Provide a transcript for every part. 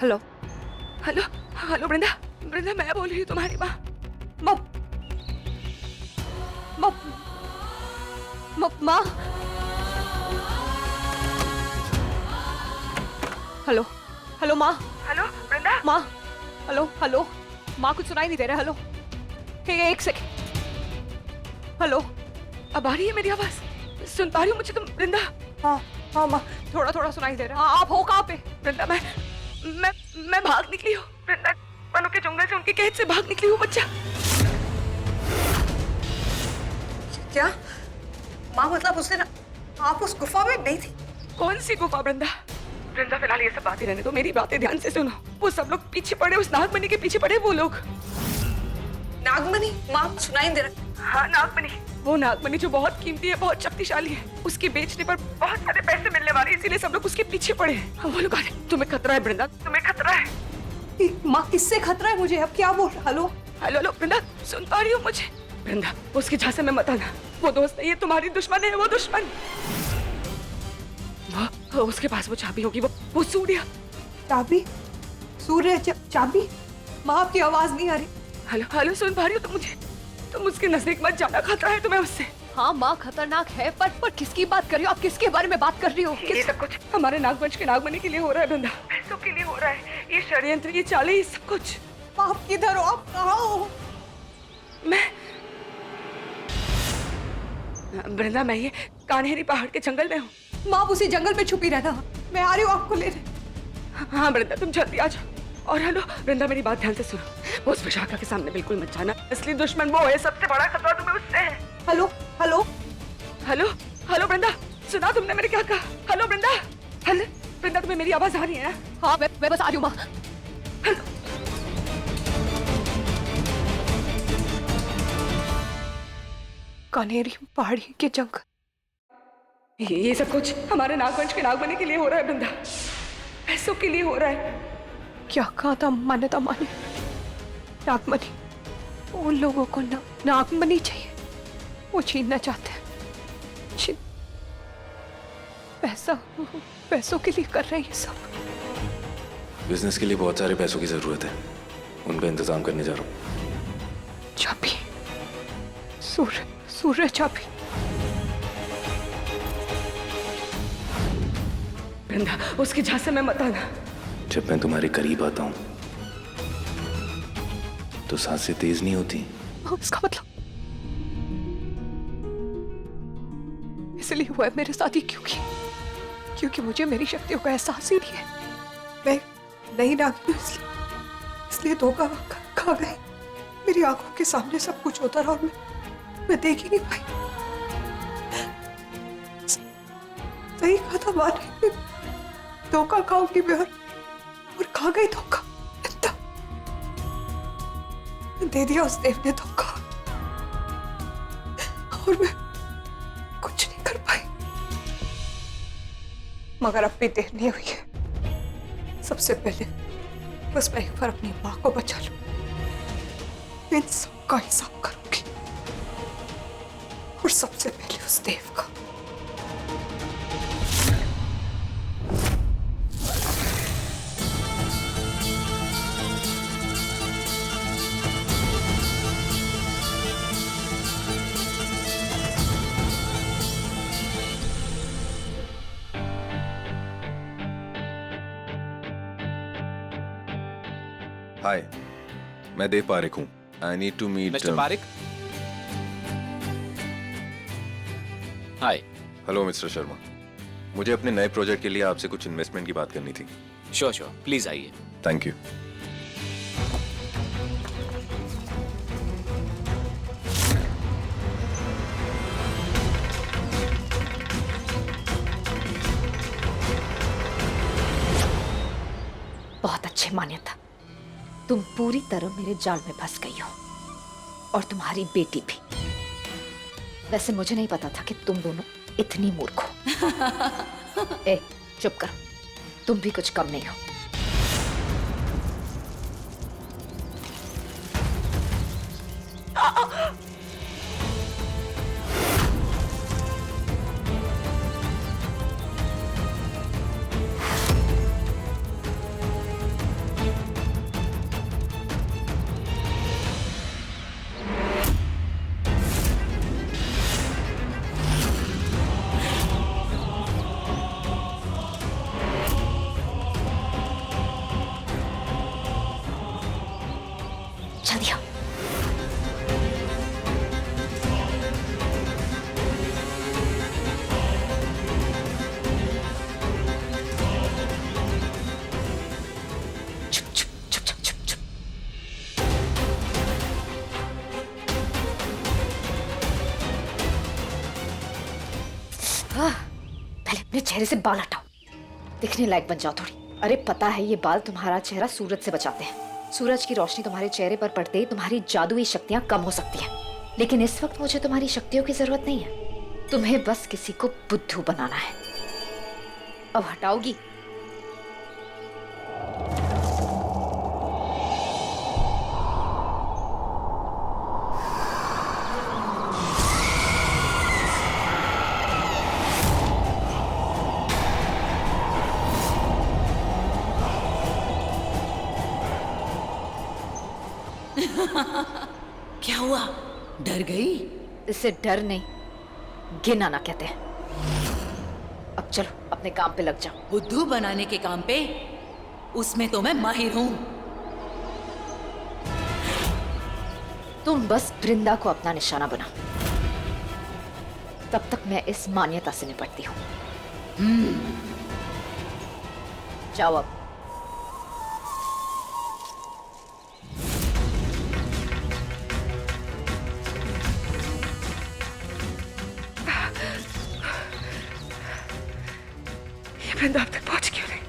Hello. Hello hello वृंदा, वृंदा मैं बोल रही हूँ तुम्हारी माँ। माँ माँ माँ माँ। हेलो हेलो माँ। हेलो वृंदा। माँ हेलो हेलो। माँ कुछ सुनाई नहीं दे रहा। हेलो एक सेकंड। हेलो अब आ रही है मेरी आवाज? सुन पा रही हो मुझे तुम वृंदा? हाँ हाँ माँ, थोड़ा थोड़ा सुनाई दे रहा है। हाँ, आप हो कहाँ पे? वृंदा मैं भाग निकली हूँ वृंदा, वनों के जंगल से उनके कैद से भाग निकली हूँ बच्चा। क्या माँ, मतलब उसने आप उस गुफा में नहीं थी? कौन सी गुफा वृंदा? वृंदा फिलहाल ये सब बातें रहने दो, मेरी बातें ध्यान से सुनो। वो सब लोग पीछे पड़े, उस नागमणि के पीछे पड़े वो लोग। नागमणि? माँ सुनाई दे रहा। हाँ नागमणि, वो नागमणि जो बहुत कीमती है, बहुत शक्तिशाली है। उसके बेचने पर बहुत सारे पैसे मिलने वाले, इसीलिए सब लोग उसके पीछे पड़े हैं। वो लोग आ रहे। तुम्हें खतरा है वृंदा, तुम्हें खतरा है। माँ किससे खतरा है मुझे? अब क्या बोल? हेलो हेलो हेलो वृंदा, सुन पा रही हो मुझे? वृंदा उसके झांसे में मत आना, वो दोस्त नहीं है, तुम्हारी दुश्मन है वो दुश्मन। वो उसके पास वो चाबी होगी, वो सूर्य। चाबी? सूर्य चाबी? माँ आपकी आवाज नहीं आ रही। हेलो हेलो, सुन पा रही हो तुम मुझे? तुम उसके नजदीक मत जाना, खतरा है तुम्हें उससे। हाँ माँ खतरनाक है, पर किसकी बात कर रही हो आप? किसके बारे में बात कर रही हो? ये सब कुछ हमारे नागवंश के नागमणि के लिए हो रहा है वृंदा, पैसों के लिए हो रहा है। ये षड्यंत्र, ये चालें, ये सब कुछ। आप किधर हो? आप कहाँ हो? मैं वृंदा, मैं ये कान्हेरी पहाड़ के जंगल में हूँ। माँ उसी जंगल में छुपी रहना, मैं आ रही हूँ आपको लेने। हाँ वृंदा तुम जल्दी आ जाओ। और हेलो वृंदा, मेरी बात ध्यान से सुनो, वो उस विशाखा के सामने बिल्कुल मत जाना। असली दुश्मन वो है, सबसे बड़ा खतरा तुम्हें उससे है। हेलो हेलो हेलो हेलो वृंदा, सुना तुमने मैंने क्या कहा? हेलो वृंदा, हेलो वृंदा, तुम्हें मेरी आवाज आ रही है? हाँ मैं बस आ रही हूँ माँ। हेलो कान्हेरी पहाड़ी के जंगल, ये सब कुछ हमारे नागवंश के नागमणि के लिए हो रहा है वृंदा, पैसों के लिए हो रहा है। क्या कहा था मान्यता माने? नागमणि, उन लोगों को नागमणि चाहिए, वो छीनना चाहते हैं। पैसों के लिए कर रहे हैं ये सब। बिजनेस के लिए बहुत सारे पैसों की जरूरत है, उनका इंतजाम करने जा रहा हूँ। चाबी, सूर्य चाबी। वृंदा उसके झांसे में मत आना। जब मैं तुम्हारे करीब आता हूँ तो सांसें तेज नहीं होती। इसका मतलब इसलिए हुआ है मेरे साथ ही, क्योंकि मुझे मेरी शक्तियों का एहसास ही नहीं है। मैं नहीं नागी हूँ, इसलिए धोखा खा गए। मेरी आंखों के सामने सब कुछ होता रहा और मैं देख ही नहीं पाई। सही कहा था माँ ने, धोखा खाऊंगी मैं, और खा गई धोखा। दे दिया उस देव ने धोखा, और मैं कुछ नहीं कर पाई। मगर अब भी देर नहीं हुई है। सबसे पहले बस मैं एक बार अपनी माँ को बचा लूं, इन सबका हिसाब करूंगी, और सबसे पहले उस देव का। हाय, मैं देव पारेख हूँ। I need to meet mister Parekh. Hi. Hello mister Sharma, मुझे अपने नए प्रोजेक्ट के लिए आपसे कुछ इन्वेस्टमेंट की बात करनी थी। श्योर प्लीज आइए। Thank you. बहुत अच्छे मान्यता, तुम पूरी तरह मेरे जाल में फंस गई हो, और तुम्हारी बेटी भी। वैसे मुझे नहीं पता था कि तुम दोनों इतनी मूर्ख हो। ए, चुप करो, तुम भी कुछ कम नहीं हो। मेरे चेहरे से बाल हटाओ, दिखने लायक बन जाओ थोड़ी। अरे पता है ये बाल तुम्हारा चेहरा सूरज से बचाते हैं। सूरज की रोशनी तुम्हारे चेहरे पर पड़ते ही तुम्हारी जादुई शक्तियां कम हो सकती हैं। लेकिन इस वक्त मुझे तुम्हारी शक्तियों की जरूरत नहीं है। तुम्हें बस किसी को बुद्धू बनाना है। अब हटाओगी? क्या हुआ, डर गई? इसे डर नहीं, घिन आना कहते हैं। अब चलो अपने काम पे लग जाओ। बुद्धू बनाने के काम पे? उसमें तो मैं माहिर हूँ। तुम बस वृंदा को अपना निशाना बनाओ, तब तक मैं इस मान्यता से निपटती हूँ। जाओ अब। वृंदा अब तक पहुंच क्यों नहीं?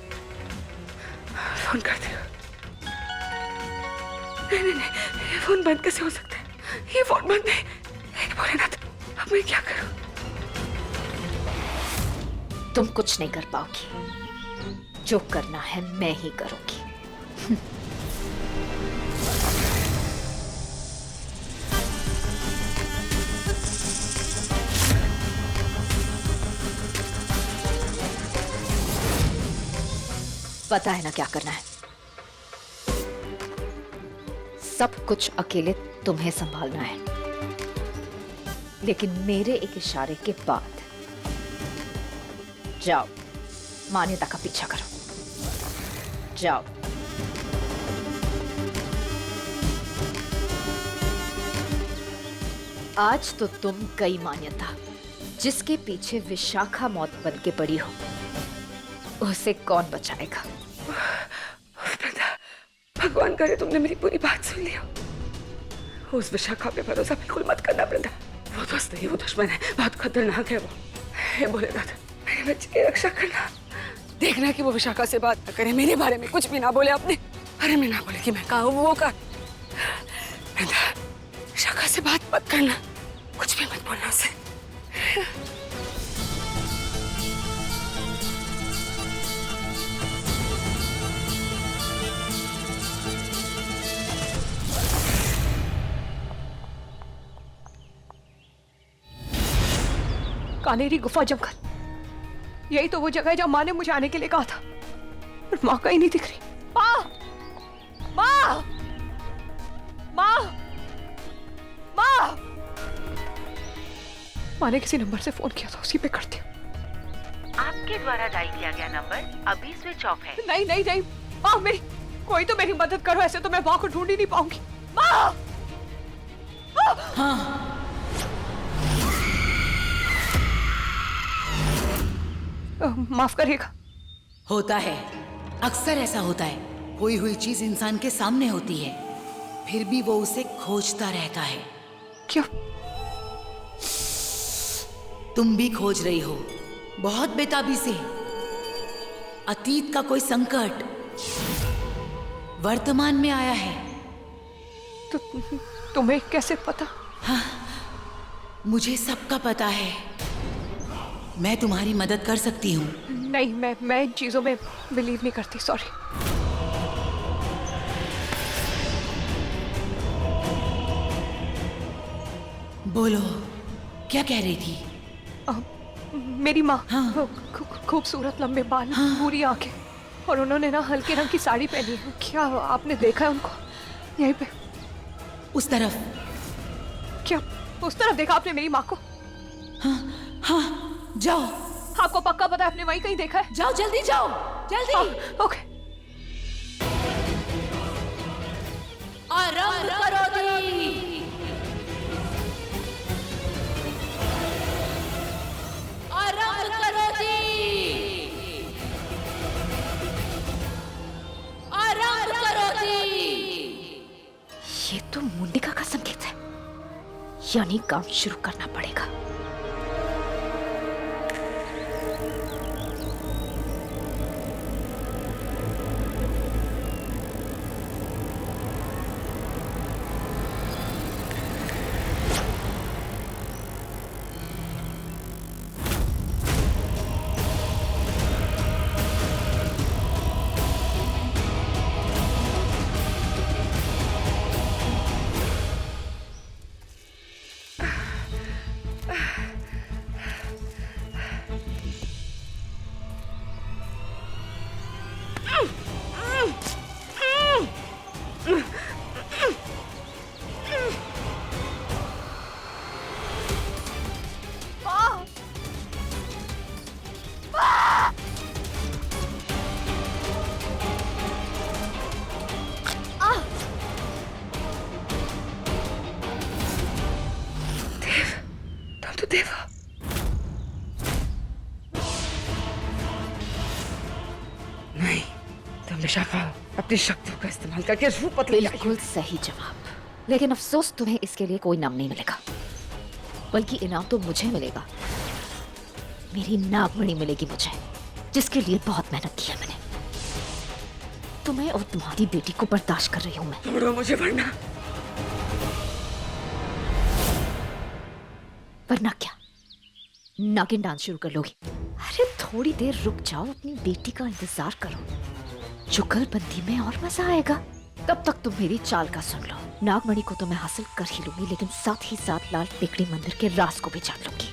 फोन कर दिया। नहीं, ये फोन बंद कैसे हो सकता है? ये फोन बंद नहीं। भोलेनाथ, अब मैं क्या करूं? तुम कुछ नहीं कर पाओगी। जो करना है मैं ही करूंगी। पता है ना क्या करना है। सब कुछ अकेले तुम्हें संभालना है, लेकिन मेरे एक इशारे के बाद जाओ, मान्यता का पीछा करो। जाओ। आज तो तुम गई मान्यता। जिसके पीछे विशाखा मौत बन के पड़ी हो, उसे कौन बचाएगा? भगवान करे तुमने मेरी पूरी बात सुन ली हो। उस विशाखा पे भरोसा बिल्कुल मत करना वृंदा। वो दोस्त नहीं, वो दुश्मन है, बहुत खतरनाक है वो। हे भोलेनाथ, मेरे बच्चे की रक्षा करना। देखना कि वो विशाखा से बात न करे, मेरे बारे में कुछ भी ना बोले अपने बारे में, ना बोले कि मैं कहा हूँ वो कहा। वृंदा, विशाखा से बात मत करना, कुछ भी मत बोलना उसे। कानेरी गुफा जंगल, यही तो वो जगह है जहां माँ ने मुझे आने के लिए कहा था, पर माँ कहीं नहीं दिख रही। माँ, माँ, माँ, माँ। माँ ने किसी नंबर से फोन किया था, उसी पे करती हूँ। आपके द्वारा डायल किया गया नंबर अभी स्विच ऑफ है। नहीं नहीं नहीं, माँ मेरी कोई तो मेरी मदद करो, ऐसे तो मैं माँ को ढूंढ ही नहीं पाऊंगी। माँ! हाँ, माफ करिएगा। होता है, अक्सर ऐसा होता है। खोई हुई चीज इंसान के सामने होती है, फिर भी वो उसे खोजता रहता है। क्यों? तुम भी खोज रही हो, बहुत बेताबी से। अतीत का कोई संकट वर्तमान में आया है। तो तुम्हें कैसे पता? मुझे सबका पता है। मैं तुम्हारी मदद कर सकती हूँ। नहीं, मैं इन चीजों में बिलीव नहीं करती, सॉरी। बोलो, क्या कह रही थी? मेरी माँ, हाँ। खूबसूरत लंबे बाल, पूरी आंखें, और उन्होंने ना हल्के रंग की साड़ी पहनी है। क्या आपने देखा है उनको? यहीं पे उस तरफ। क्या उस तरफ देखा आपने मेरी माँ को? हाँ, जाओ। आपको पक्का पता है आपने वहीं कहीं देखा है? जाओ, जल्दी जाओ, जल्दी। ओके। आरंभ करो दी। आरंभ करो दी। आरंभ करो दी। ये तो मुंडिका का संकेत है, यानी काम शुरू करना पड़ेगा। देवा, नहीं, तुम विशाखा अपनी शक्तियों का इस्तेमाल करके रूप बदल लाई। बिल्कुल सही जवाब, लेकिन अफसोस तुम्हें इसके लिए कोई इनाम नहीं मिलेगा, बल्कि इनाम तो मुझे मिलेगा। मेरी नागमणि मिलेगी मुझे, जिसके लिए बहुत मेहनत की है मैंने। तुम्हें और तुम्हारी बेटी को बर्दाश्त कर रही हूं मैं। छोड़ो मुझे, वरना वरना क्या, नागिन डांस शुरू कर लोगी? अरे थोड़ी देर रुक जाओ, अपनी बेटी का इंतजार करो, जुगलबंदी में और मजा आएगा। तब तक तुम मेरी चाल का सुन लो। नागमणि को तो मैं हासिल कर ही लूंगी, लेकिन साथ ही साथ लाल टेकड़ी मंदिर के राज को भी जान लूंगी।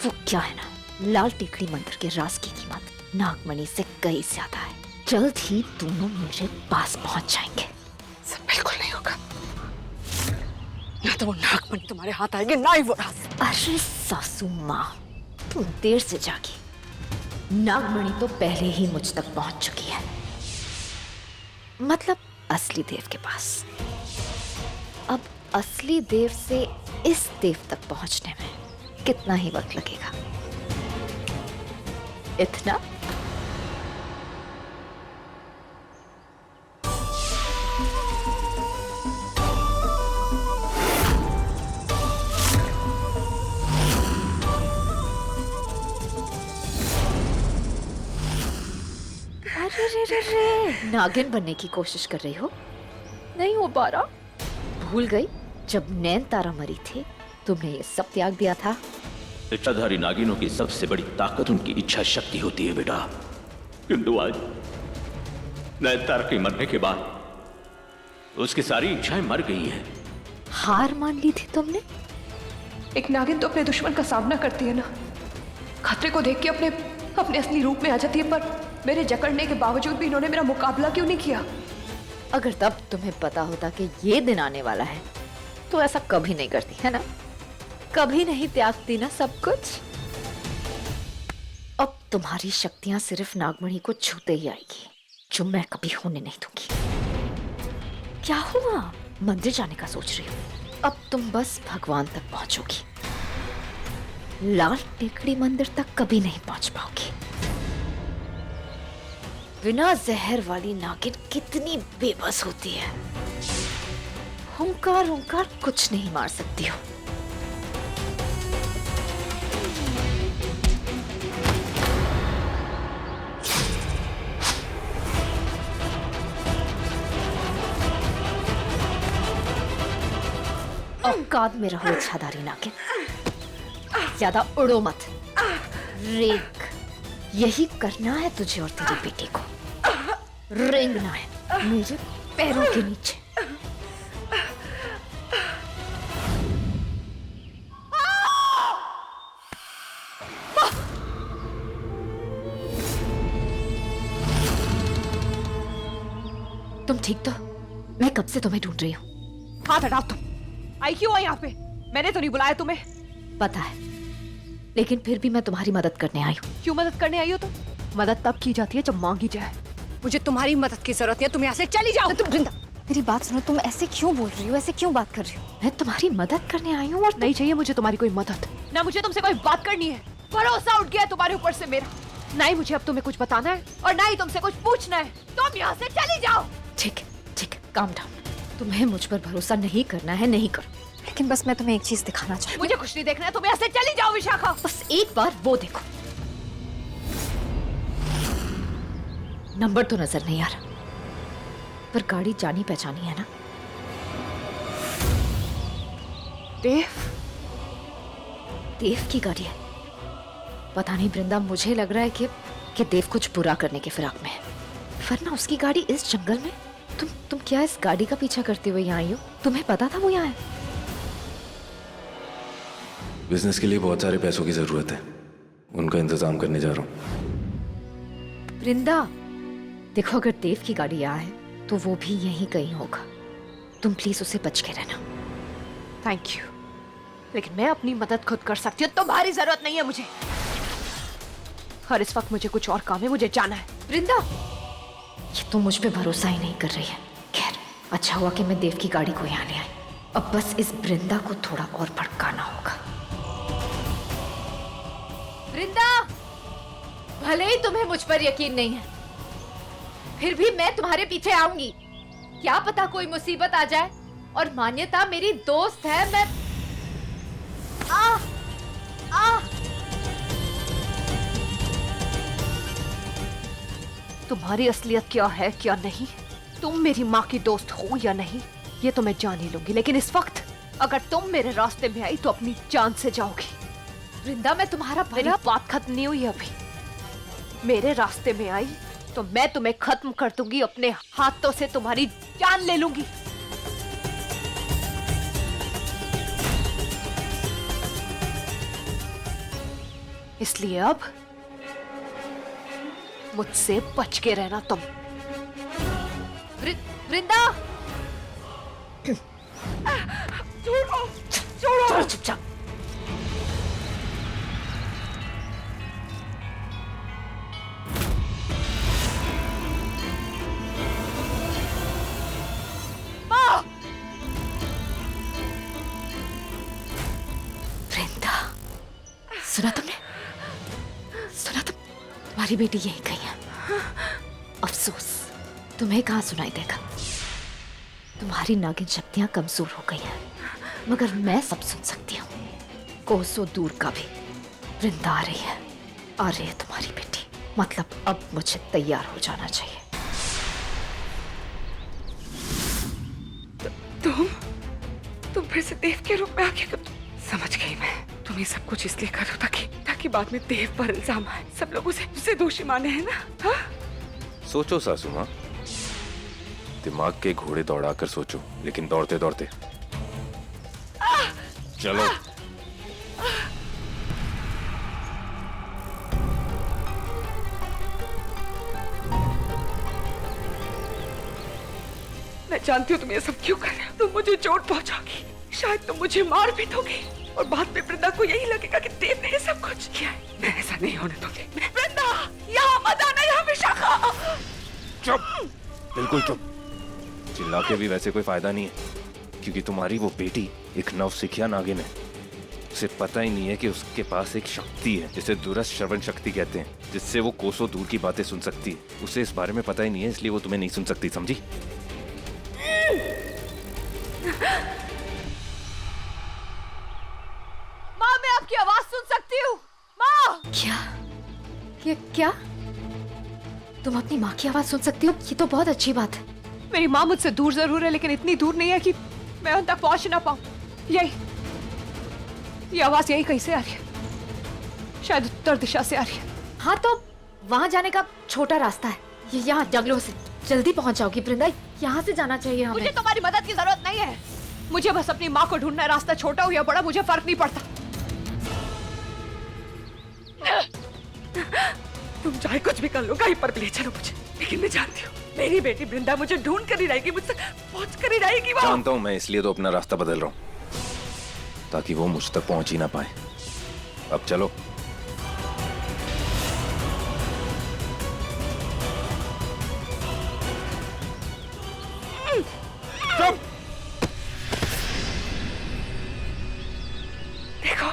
वो क्या है ना, लाल टेकड़ी मंदिर के राज की कीमत नागमणि से कई ज्यादा है। जल्द ही दोनों मेरे पास पहुंच जाएंगे। सब बिल्कुल नहीं होगा। ना तो वो नागमणि तुम्हारे हाथ आएगी, ना ही वो राज। अरे सासू माँ, तुम देर से जागी। नागमणि तो पहले ही मुझ तक पहुंच चुकी है, मतलब असली देव के पास। अब असली देव से इस देव तक पहुंचने में कितना ही वक्त लगेगा? इतना? अरे नागिन बनने की कोशिश कर रही हो? नहीं हो पा रहा? भूल गई जब नैन तारा मरी थी, तुमने ये सब त्याग दिया था। इच्छाधारी नागिनों की सबसे बड़ी ताकत उनकी इच्छा शक्ति होती है बेटा, किंतु आज नैनतारा के मरने के बाद उसकी सारी इच्छाएं मर गई हैं। हार मान ली थी तुमने? एक नागिन तो अपने दुश्मन का सामना करती है ना, खतरे को देख के अपने असली रूप में आ जाती है, पर मेरे जकड़ने के बावजूद भी इन्होंने मेरा मुकाबला क्यों नहीं किया? अगर तब तुम्हें पता होता कि ये दिन आने वाला है, तो ऐसा कभी नहीं करती, है ना? कभी नहीं त्यागती ना सब कुछ। अब तुम्हारी शक्तियां सिर्फ नागमणि को छूते ही आएगी, जो मैं कभी होने नहीं दूंगी। क्या हुआ? मंदिर जाने का सोच रही हो? अब तुम बस भगवान तक पहुंचोगी, लाल टेकड़ी मंदिर तक कभी नहीं पहुंच पाओगी। बिना जहर वाली नागिन कितनी बेबस होती है। हुंकार हुंकार कुछ नहीं मार सकती हो। औकात में रहो इच्छाधारी नागिन, ज्यादा उड़ो मत। रेंग, यही करना है तुझे और तेरी बेटी को। रेंगना है मेरे पैरों के नीचे। तुम ठीक तो? मैं कब से तुम्हें ढूंढ रही हूँ। हाथ हटाओ तुम। आई क्यों है यहाँ पे? मैंने तो नहीं बुलाया तुम्हें। पता है, लेकिन फिर भी मैं तुम्हारी मदद करने आई हूँ। क्यों मदद करने आई हो तुम? मदद तब की जाती है जब मांगी जाए। मुझे तुम्हारी मदद की जरूरत है, तुम यहाँ से चली जाओ। तुम वृंदा, मेरी बात सुनो। तुम ऐसे क्यों बोल रही हो? ऐसे क्यों बात कर रही हो? मैं तुम्हारी मदद करने आई हूँ और नहीं चाहिए मुझे तुम्हारी कोई मदद, ना मुझे तुमसे कोई बात करनी है। भरोसा उठ गया तुम्हारे ऊपर से मेरा। ना ही मुझे अब तुम्हें कुछ बताना है और ना ही तुमसे कुछ पूछना है। तुम यहाँ से चली जाओ। ठीक है, काम डाउन। तुम्हें मुझ पर भरोसा नहीं करना है, नहीं करो। लेकिन बस मैं तुम्हें एक चीज दिखाना चाहती हूँ। मुझे कुछ नहीं देखना है, तुम यहाँ से चली जाओ विशाखा। बस एक बार वो देखो। नंबर तो नजर नहीं आ रहा, पर गाड़ी जानी पहचानी है ना? देव की गाड़ी है। पता नहीं वृंदा, मुझे लग रहा है कि देव कुछ बुरा करने के फिराक में है, वरना उसकी गाड़ी इस जंगल में। तुम क्या इस गाड़ी का पीछा करते हुए यहाँ आई हो? तुम्हें पता था वो यहाँ है? बिजनेस के लिए बहुत सारे पैसों की जरूरत है, उनका इंतजाम करने जा रहा हूँ। वृंदा देखो, अगर देव की गाड़ी यहाँ है तो वो भी यहीं कहीं होगा। तुम प्लीज उसे बच के रहना। थैंक यू, लेकिन मैं अपनी मदद खुद कर सकती हूँ, तुम्हारी जरूरत नहीं है मुझे। और इस वक्त मुझे कुछ और काम है, मुझे जाना है। वृंदा, ये तो मुझ पे भरोसा ही नहीं कर रही है। खैर, अच्छा हुआ कि मैं देव की गाड़ी को यहाँ ले आई। अब बस इस वृंदा को थोड़ा और भड़काना होगा। वृंदा, भले ही तुम्हें मुझ पर यकीन नहीं है, फिर भी मैं तुम्हारे पीछे आऊंगी। क्या पता कोई मुसीबत आ जाए, और मान्यता मेरी दोस्त है। मैं तुम्हारी असलियत क्या है क्या नहीं, तुम मेरी माँ की दोस्त हो या नहीं, ये तो मैं जान ही लूंगी। लेकिन इस वक्त अगर तुम मेरे रास्ते में आई तो अपनी जान से जाओगी। वृंदा, मैं तुम्हारा मेरी बात खत्म नहीं हुई अभी। मेरे रास्ते में आई तो मैं तुम्हें खत्म कर दूंगी, अपने हाथों से तुम्हारी जान ले लूंगी। इसलिए अब मुझसे बच के रहना तुम। वृंदा, छोड़ो चुपचाप। वृंदा, सुना तुमने? सुना तुम्हारी बेटी यही गई है। अफसोस, तुम्हें कहाँ सुनाई देगा। तुम्हारी नागिन शक्तियां कमजोर हो गई हैं, मगर मैं सब सुन सकती हूँ। कोसों दूर का भी वृंदा आ रही है, आ रही है तुम्हारी बेटी। मतलब अब मुझे तैयार हो जाना चाहिए। तुम फिर से देव के रूप में आ गए। समझ गई मैं, तुम ये सब कुछ इसलिए करो ताकि बाद में देव पर इल्जाम आए, सब लोग उसे दोषी माने, है ना? हाँ? सोचो सासू माँ, दिमाग के घोड़े दौड़ाकर सोचो, लेकिन दौड़ते दौड़ते चलो। मैं जानती हूँ तुम ये सब क्यों कर रहे हो। तुम मुझे चोट पहुंचाओगी, शायद तुम मुझे मार भी दोगी, और बाद में वृंदा को यही लगेगा कि देव ने ये सब कुछ किया है। मैं ऐसा नहीं होने दूंगी। वृंदा, यहाँ मत आना, यहाँ विशाखा। चुप, बिल्कुल चुप। चिल्ला के भी वैसे कोई फायदा नहीं है, क्योंकि तुम्हारी वो बेटी एक नवसिखिया नागिन है। उसे पता ही नहीं है कि उसके पास एक शक्ति है जिसे दूरस्थ श्रवण शक्ति कहते हैं, जिससे वो कोसों दूर की बातें सुन सकती है। उसे इस बारे में पता ही नहीं है, इसलिए वो तुम्हें नहीं सुन सकती, समझी? माँ, मैं आपकी आवाज सुन सकती हूँ। माँ! क्या? तुम अपनी माँ की आवाज सुन सकती हो? ये तो बहुत अच्छी बात है। मेरी माँ मुझसे दूर जरूर है, लेकिन इतनी दूर नहीं है कि मैं उन तक पहुंच ना पाऊं। ये आवाज यही कहीं से आ रही है, शायद उत्तर दिशा से आ रही है। हाँ, तो वहाँ जाने का छोटा रास्ता है, ये यहाँ जंगलों से। जल्दी पहुँच जाओगी वृंदा, यहाँ से जाना चाहिए हमें। मुझे तुम्हारी मदद की जरूरत नहीं है। मुझे बस अपनी माँ को ढूंढना है। रास्ता छोटा हो या बड़ा मुझे फर्क नहीं पड़ता। तुम चाहे कुछ भी कर लो, कहीं पर भी ले चलो मुझे, लेकिन मैं जानती हूँ मेरी बेटी वृंदा मुझे ढूंढ कर ही रहेगी, मुझसे पहुंच कर ही रहेगी। वो जानता हूँ मैं, इसलिए तो अपना रास्ता बदल रहा हूँ, ताकि वो मुझ तक पहुंच ही ना पाए। अब चलो। देखो,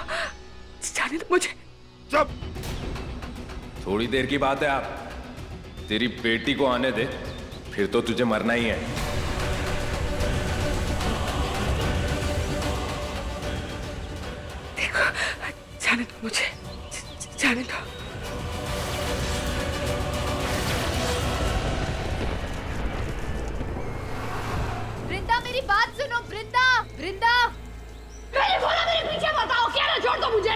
जाने दो मुझे। चुप, थोड़ी देर की बात है। आप तेरी बेटी को आने दे, फिर तो तुझे मरना ही है। देखो, जाने दो मुझे, जाने दो। वृंदा, मेरी बात सुनो। वृंदा, मैंने बोला मेरे पीछे बताओ, क्या ना छोड़ दो मुझे।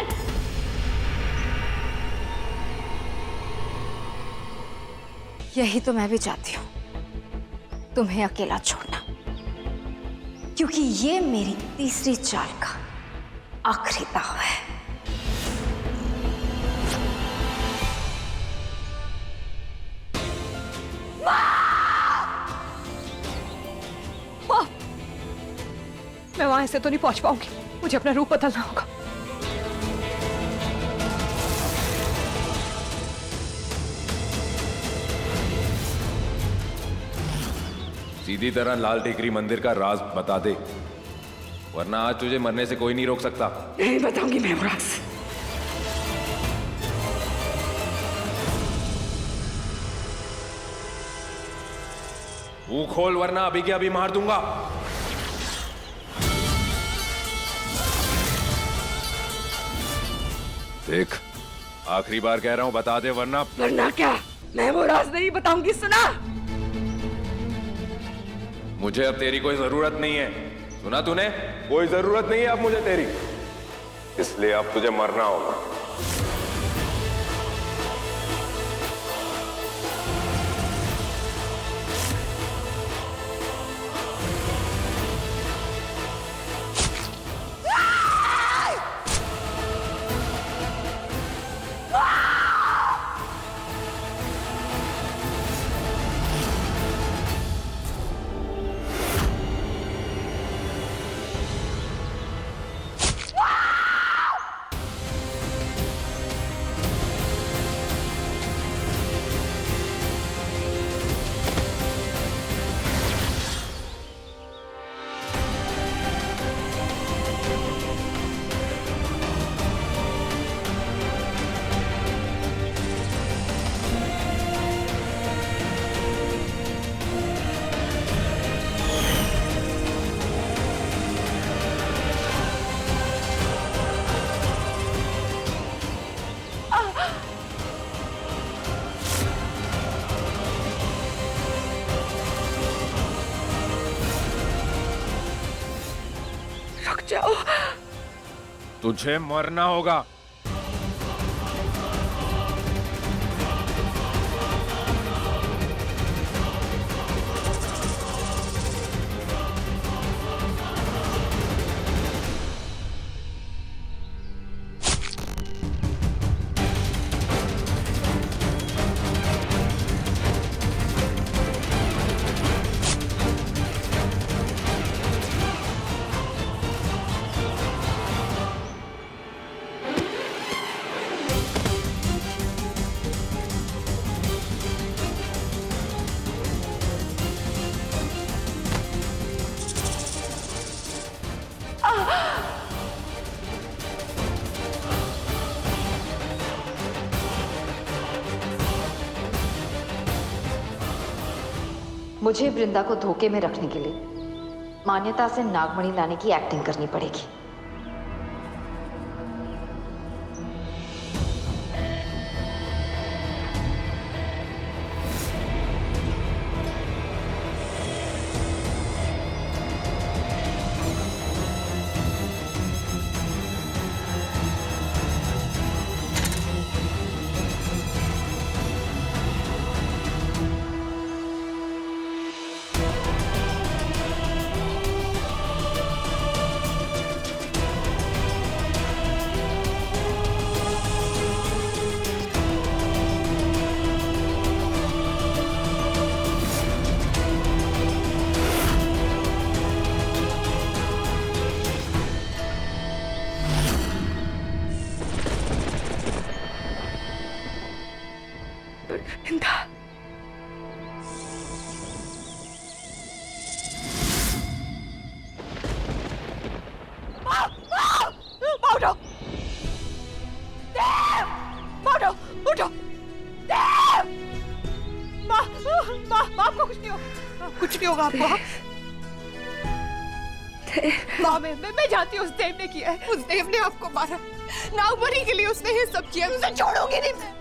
यही तो मैं भी चाहती हूँ, तुम्हें अकेला छोड़ना, क्योंकि ये मेरी तीसरी चाल का आखिरी दाव है। माँ! मैं वहां से तो नहीं पहुंच पाऊंगी, मुझे अपना रूप बदलना होगा। सीधी तरह लाल टेकरी मंदिर का राज बता दे, वरना आज तुझे मरने से कोई नहीं रोक सकता। नहीं बताऊंगी मैं वो राज। मुंह खोल वरना अभी के अभी मार दूंगा। देख, आखिरी बार कह रहा हूं, बता दे वरना क्या? मैं वो राज नहीं बताऊंगी, सुना? मुझे अब तेरी कोई जरूरत नहीं है। सुना तूने? कोई जरूरत नहीं है अब मुझे तेरी, इसलिए अब तुझे मरना होगा। रुक जाओ। तुझे मरना होगा। मुझे वृंदा को धोखे में रखने के लिए मान्यता से नागमणि लाने की एक्टिंग करनी पड़ेगी। वृंदा, उठो, उठो, माँ आपको कुछ नहीं होगा, कुछ नहीं होगा आपको। माँ मैं जानती हूँ उस देव ने किया है, उस देव ने आपको मारा, नागमणि के लिए उसने ये सब किया, उसे छोड़ूंगी नहीं मैं।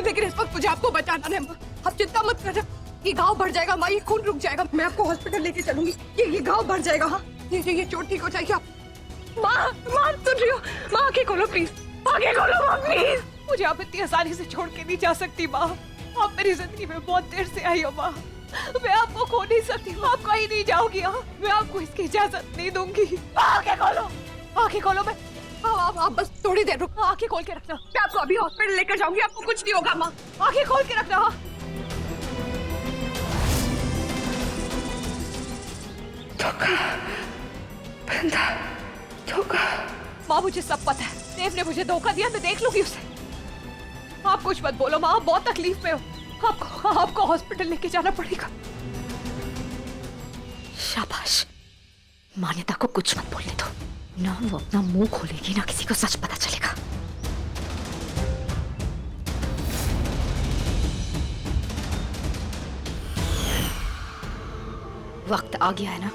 लेकिन इस वक्त मुझे आपको बचाना है माँ, आप चिंता मत करना, ये घाव बढ़ जाएगा माँ, ये खून रुक जाएगा, मैं आपको हॉस्पिटल लेके चलूंगी, ये घाव बढ़ जाएगा। हाँ ये चोट ठीक हो जाएगी। आप माँ सुन रही हो? माँ आंखें खोलो प्लीज, आंखें खोलो माँ प्लीज। मुझे आप इतनी आसानी से छोड़ के नहीं जा सकती माँ, आप मेरी जिंदगी में बहुत देर से आई हो माँ, मैं आपको खो नहीं सकती, आप कहीं नहीं जाओगी। मैं आपको इसकी इजाजत नहीं दूंगी। आंखें खोलो, आंखें खोलो। मैं आप बस थोड़ी देर रुको, आंखें खोल के रखना, मैं आपको अभी हॉस्पिटल लेकर जाऊंगी, आपको कुछ नहीं होगा माँ, आंखें खोल के रखना। धोखा, वृंदा, धोखा। माँ मुझे सब पता है, देव ने मुझे धोखा दिया, मैं देख लूंगी उसे। आप कुछ मत बोलो माँ, आप बहुत तकलीफ में हो, आपको हॉस्पिटल लेके जाना पड़ेगा। शाबाश, मान्यता को कुछ मत बोलने दो, ना वो अपना मुंह खोलेगी ना किसी को सच पता चलेगा। वक्त आ गया है ना।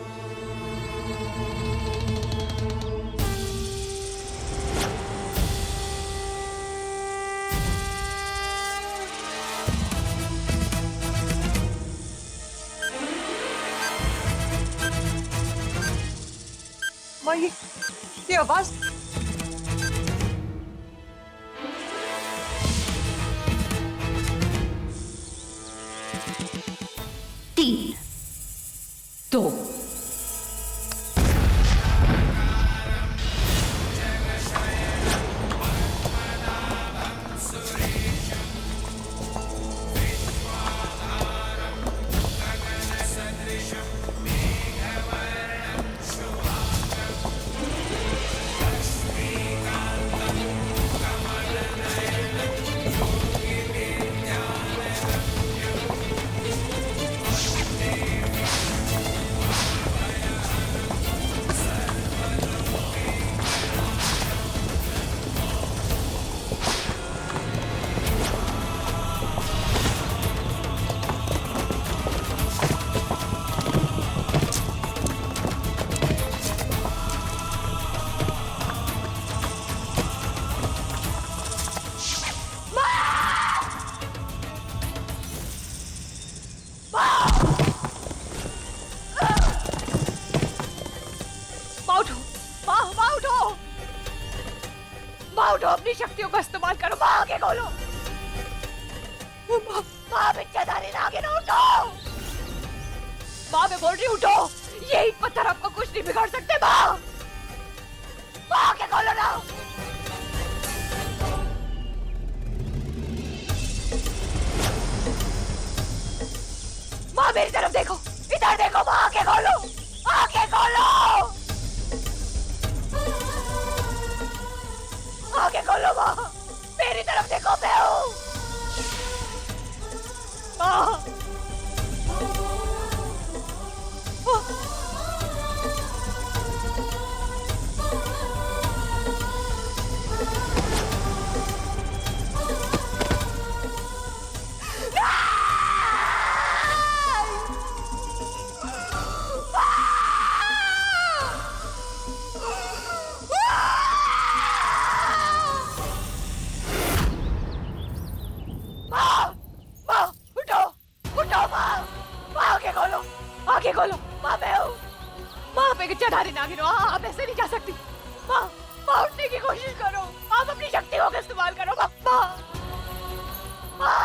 माँ, ये आवाज तीन, दो, माँ उठो, अपनी शक्तियों का इस्तेमाल करो। माँ आगे खोलो। माँ बिच्छाधारी नागिन उठो। माँ मैं बोल रही हूँ उठो। ये ईंट पत्थर आपको कुछ नहीं बिगाड़ सकते। माँ माँ आगे खोलो ना। माँ मेरी तरफ देखो, इधर देखो। माँ आगे खोलो, आगे खोलो, आगे खोलो। माँ मेरी तरफ देखो, मैं हूँ। माँ आगे खोलो। माँ मैं हूँ। माँ पे चढ़ाने नागिन हो। आप ऐसे नहीं जा सकती। माँ माँ उठने की कोशिश करो। आप अपनी शक्तियों का इस्तेमाल करो। माँ माँ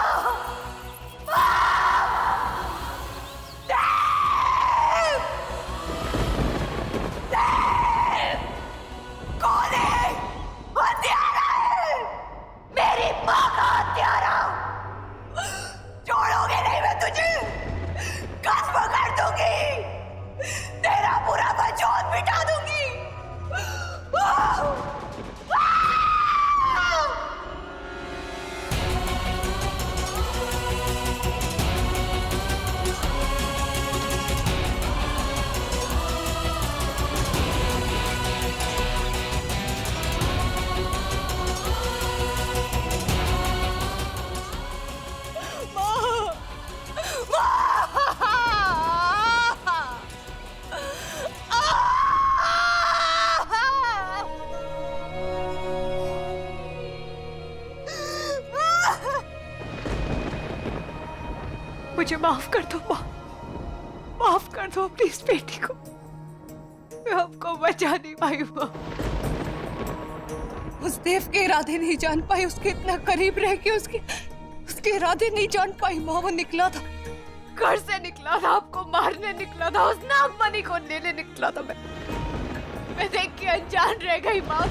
कौन है? हत्यारा है। मेरी माँ का हत्यारा। छोड़ोगे नहीं मैं तुझे। कसम कर दूंगी, तेरा पूरा वजूद मिटा दूंगी। मुझे माफ कर दो माँ, माफ कर दो अपनी इस बेटी को। मैं आपको बचा नहीं पाई माँ। उस देव के इरादे नहीं जान पाई, उसके इतना करीब रह के उसके इरादे नहीं जान पाई माँ। वो निकला था, घर से निकला था, आपको मारने निकला था, उस नागमणि को लेने निकला था। मैं देख के अनजान रह गई माँ।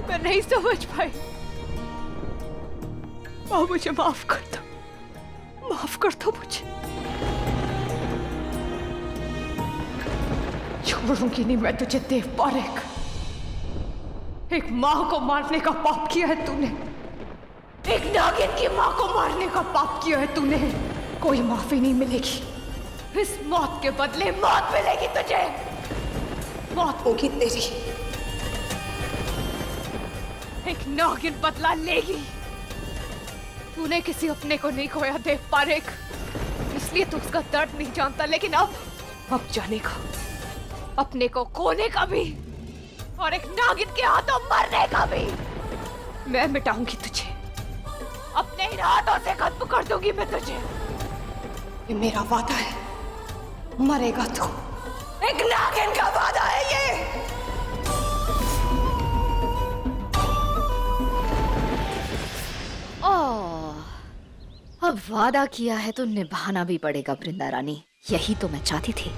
मैं नहीं समझ पाई माँ। मुझे माफ कर दो, माफ कर दो मुझे। छोड़ूंगी नहीं मैं तुझे देव पारेख। एक माँ को मारने का पाप किया है तूने, एक नागिन की माँ को मारने का पाप किया है तूने। कोई माफी नहीं मिलेगी। इस मौत के बदले मौत मिलेगी तुझे। मौत होगी तेरी। एक नागिन बदला लेगी। तूने किसी अपने को नहीं खोया देव पारेख, इसलिए तू उसका दर्द नहीं जानता, लेकिन अब अब जाने का, अपने को खोने का भी और एक नागिन के हाथों मरने का भी। मैं मिटाऊंगी तुझे, अपने इन हाथों से खत्म कर दूंगी मैं तुझे। ये मेरा वादा है, मरेगा तू। एक नागिन का वादा है ये। अब वादा किया है तो निभाना भी पड़ेगा वृंदा रानी। यही तो मैं चाहती थी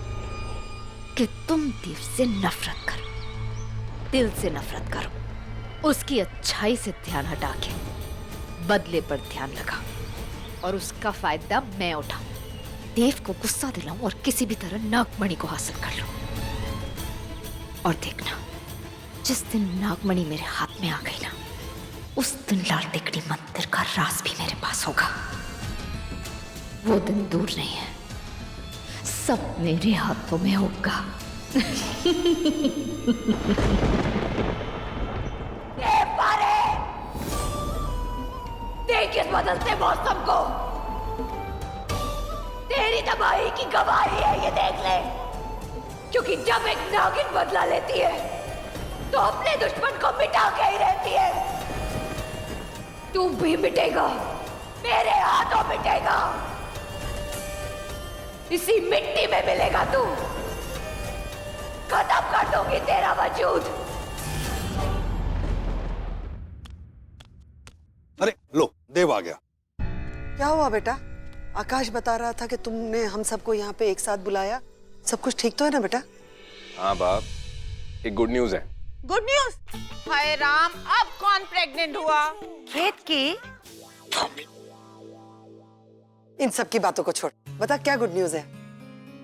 कि तुम देव से नफरत करो, दिल से नफरत करो, उसकी अच्छाई से ध्यान हटा के बदले पर ध्यान लगा और उसका फायदा मैं उठाऊं, देव को गुस्सा दिलाऊं और किसी भी तरह नागमणि को हासिल कर लूं। और देखना, जिस दिन नागमणि मेरे हाथ में आ गई ना, उस दिन लाल टिकड़ी मंदिर का राज भी मेरे पास होगा। वो दिन दूर नहीं है, सब मेरे हाथों में होगा। देख इस बदलते मौसम को, तेरी तबाही की गवाही है ये, देख ले। क्योंकि जब एक नागिन बदला लेती है तो अपने दुश्मन को मिटा के ही रहती है। तू भी मिटेगा, मेरे हाथों मिटेगा, इसी मिट्टी में मिलेगा तू। खत्म कर दूंगी तेरा वजूद। अरे लो, देव आ गया। क्या हुआ बेटा? आकाश बता रहा था कि तुमने हम सबको यहाँ पे एक साथ बुलाया। सब कुछ ठीक तो है ना बेटा? हाँ बाप, एक गुड न्यूज है। Good news? हाय राम, अब कौन प्रेग्नेंट हुआ? खेत की इन सब की बातों को छोड़, बता क्या गुड न्यूज है?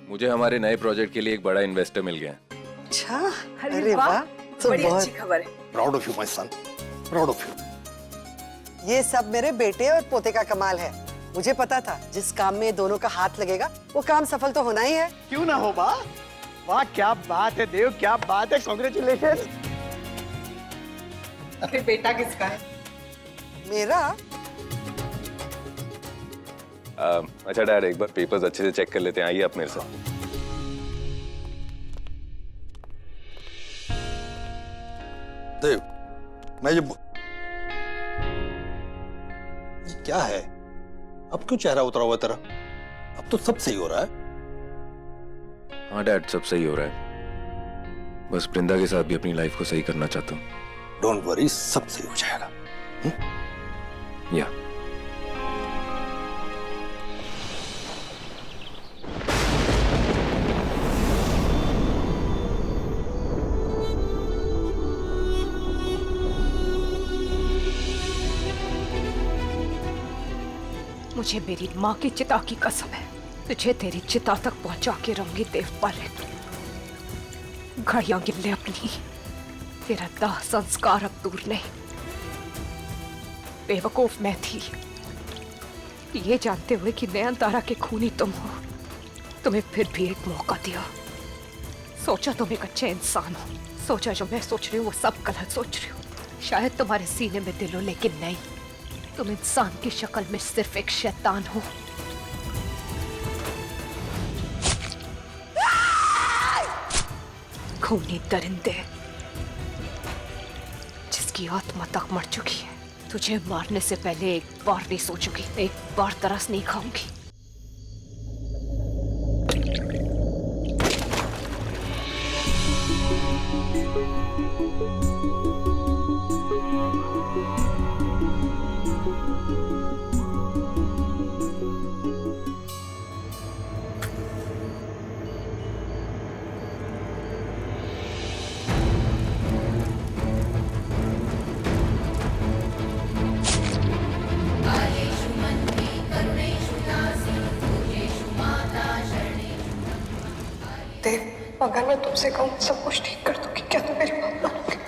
मुझे हमारे नए प्रोजेक्ट के लिए एक बड़ा इन्वेस्टर मिल गया। अच्छा, अरे वाह, तो बड़ी बहुत अच्छी खबर है। Proud of you my son, proud of you. ये सब मेरे बेटे और पोते का कमाल है। मुझे पता था जिस काम में दोनों का हाथ लगेगा वो काम सफल तो होना ही है। क्यों ना हो बा? वाह क्या बात है देव, क्या बात है, कांग्रेचुलेशन। फिर बेटा किसका है? मेरा? अच्छा डैड, एक बार पेपर्स अच्छे से चेक कर लेते हैं, आइए आप मेरे साथ। देव, मैं ये क्या है? अब क्यों चेहरा उतरा हुआ तेरा? अब तो सब सही हो रहा है। हाँ डैड, सब सही हो रहा है। बस वृंदा के साथ भी अपनी लाइफ को सही करना चाहता हूँ। डोंट वरी, सब सही हो जाएगा। या मुझे मेरी माँ की चिता की कसम है, तुझे तेरी चिता तक पहुंचा के रहूंगी देवपाल। घड़ियां गिन ले अपनी, तेरा दाह संस्कार अब दूर नहीं। बेवकूफ मैं थी, ये जानते हुए कि नयनतारा के खूनी तुम हो, तुम्हें फिर भी एक मौका दिया। सोचा तुम एक अच्छे इंसान हो, सोचा जो मैं सोच रही हूँ वो सब गलत सोच रही हूँ। शायद तुम्हारे सीने में दिल हो, लेकिन नहीं, तुम इंसान की शक्ल में सिर्फ एक शैतान हो। खूनी दरिंदे, जिसकी आत्मा तक मर चुकी है, तुझे मारने से पहले एक बार नहीं सोचूंगी, एक बार तरस नहीं खाऊंगी। अगर मैं तुमसे कहूँ सब कुछ ठीक कर दूंगी, क्या तुम मेरी बात मानोगे?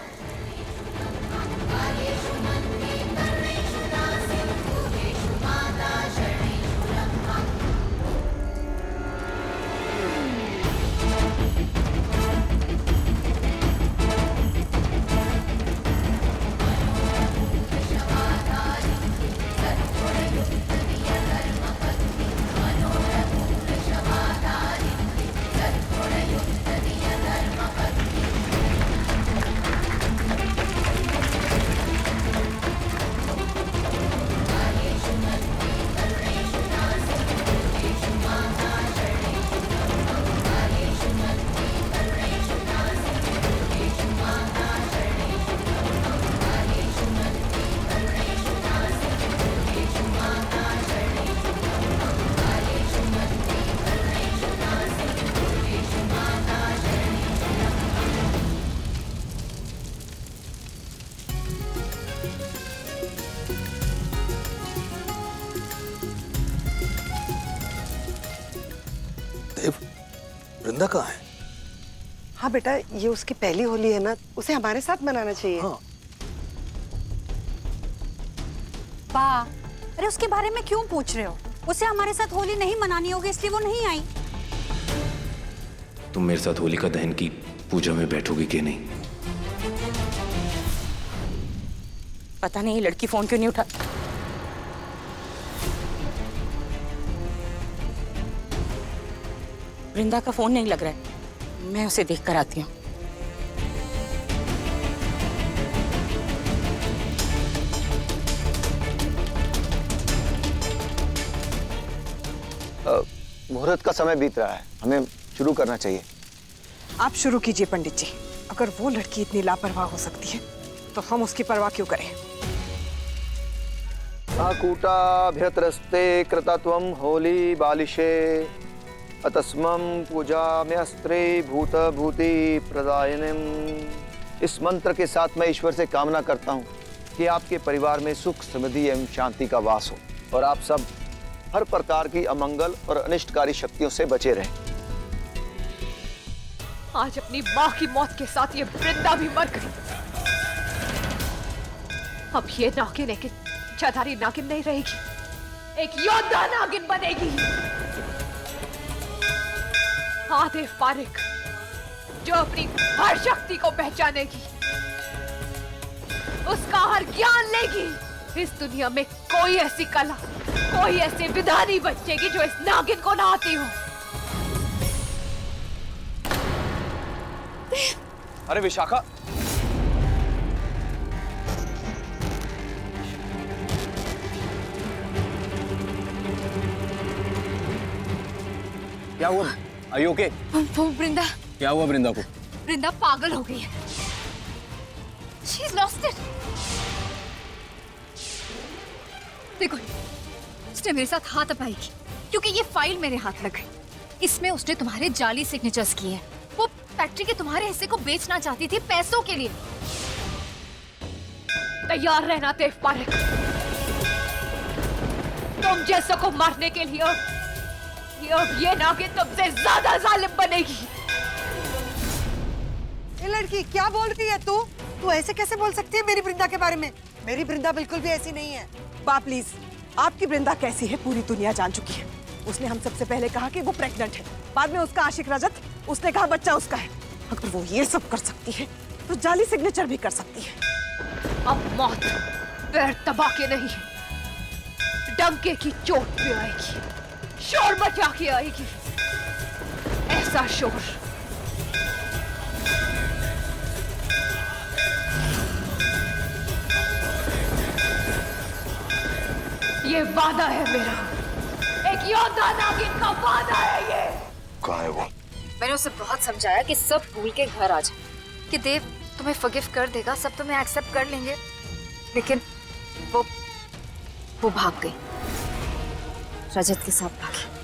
वृंदा कहाँ है? हाँ बेटा, ये उसकी पहली होली है ना, उसे हमारे साथ मनाना चाहिए। हाँ। पा, अरे उसके बारे में क्यों पूछ रहे हो? उसे हमारे साथ होली नहीं मनानी होगी इसलिए वो नहीं आई। तुम मेरे साथ होलिका दहन की पूजा में बैठोगी कि नहीं? पता नहीं ये लड़की फोन क्यों नहीं उठा। वृंदा का फोन नहीं लग रहा है, मैं उसे देख कर आती हूँ। मुहूर्त का समय बीत रहा है, हमें शुरू करना चाहिए। आप शुरू कीजिए पंडित जी। अगर वो लड़की इतनी लापरवाह हो सकती है तो हम उसकी परवाह क्यों करें? आकूटाभ्यतरस्ते कृतत्वं होली बालिशे अतस्मं पूजाम्यस्त्रे भूतभूति प्रदायिनीम्। इस मंत्र के साथ मैं ईश्वर से कामना करता हूँ कि आपके परिवार में सुख समृद्धि एवं शांति का वास हो और आप सब हर प्रकार की अमंगल और अनिष्टकारी शक्तियों से बचे रहें। आज अपनी माँ की मौत के साथ ये वृंदा भी मर गई। अब ये नागिन एक इच्छाधारी नागिन नहीं रहेगी, एक योद्धा नागिन बनेगी। आतिफ पारिक जो अपनी हर शक्ति को पहचानेगी, उसका हर ज्ञान लेगी। इस दुनिया में कोई ऐसी कला, कोई ऐसी विधा नहीं बचेगी जो इस नागिन को ना आती हो। अरे विशाखा, क्या हुआ? Are you okay? वृंदा, क्या हुआ वृंदा को? वृंदा पागल हो गई है। She's lost it. देखो, उसने मेरे साथ हाथ अपाएगी क्योंकि ये फाइल मेरे हाथ लग गई। इसमें उसने तुम्हारे जाली सिग्नेचर्स किए हैं। वो फैक्ट्री के तुम्हारे हिस्से को बेचना चाहती थी पैसों के लिए। तैयार रहना तेफ पारिक, तुम जैसों को मारने के लिए अब ये नागिन तुमसे ज्यादा जालिम बनेगी। ये लड़की क्या बोल रही है तू? तू ऐसे कैसे बोल सकती है मेरी वृंदा के बारे में? मेरी वृंदा बिल्कुल भी ऐसी नहीं है। बा प्लीज, आपकी वृंदा कैसी है पूरी दुनिया जान चुकी है। उसने हम सबसे पहले कहा कि वो प्रेग्नेंट है, बाद में उसका आशिक रजत, उसने कहा बच्चा उसका है। अगर वो ये सब कर सकती है तो जाली सिग्नेचर भी कर सकती है। अब मौत पैर दबा के नहीं, डंके की चोट पे आएगी, शोर मचा के आएगी। ऐसा शोर ये वादा है मेरा, एक योद्धा नागिन का वादा है ये। कहाँ है वो? मैंने उसे बहुत समझाया कि सब भूल के घर आ जाए, कि देव तुम्हें फॉरगिव कर देगा, सब तुम्हें एक्सेप्ट कर लेंगे, लेकिन वो भाग गई, रजत के साथ भागी।